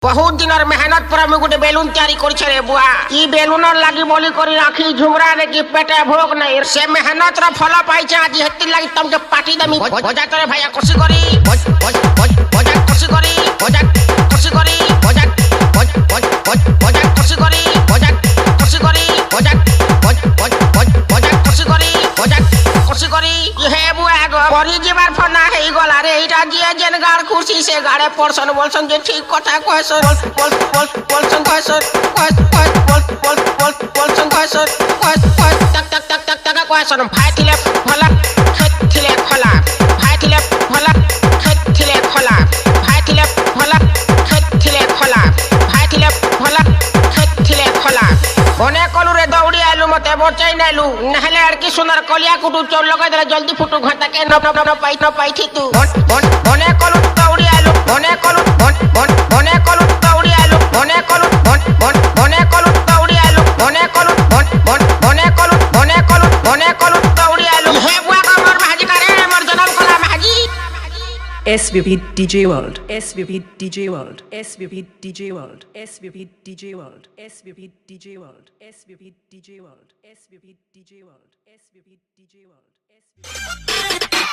बहुत दिनर मेहनत पर আমি গোটে বেলুন তৈরি করছে রে বুয়া ই বেলুনর লাগি বলি করি রাখি ঝুমরা রে কি পেটে ভোগ নাই সে মেহনত র ফল পাইছে আজ হেতি লাগি তোমাকে পাটি দেমি ভজা তোরে ভাইয়া কষি করি ভজা কষি করি ভজা কষি করি ভজা ভজা কষি করি ভজা কষি করি ভজা ভজা কষি করি ভজা কষি করি হে বুয়া গো পরি জীবার ফনা হেই গলা রে এইটা জিয়ে যেন গাড় খুশি সে গাড়ে পড়ছন বলছন যে ঠিক কথা কয়ছন বলছন কয়ছন বলছন কয়ছন টাক টাক টাক টাক টাক কয়ছন ভাই থিলে ফলা খেত থিলে খলা ভাই থিলে ফলা খেত থিলে খলা ভাই থিলে ফলা খেত থিলে খলা ভাই থিলে ফলা খেত থিলে খলা অনেক কলুরে দৌড়ি আইলু মতে বচাই নাইলু নাহলে আর কি সুন্দর কলিয়া কুটু চল লগাই দিলে জলদি ফুটু ঘাটাকে ন পাইছি তু অনেক কলু দৌড়ি আইলু অনেক কলু অনেক কলু দৌড়ি আইলু অনেক কলু অনেক কলু দৌড়ি আইলু অনেক কলু অনেক কলু অনেক কলু অনেক কলু দৌড়ি আইলু হে বুয়া আমার ভাজি করে আমার জনম কলা ভাজি SVP DJ World, SVP DJ World, SVP DJ World, SVP DJ World, SVP DJ World, SVP DJ World, SVP DJ World, SVP DJ World, SVP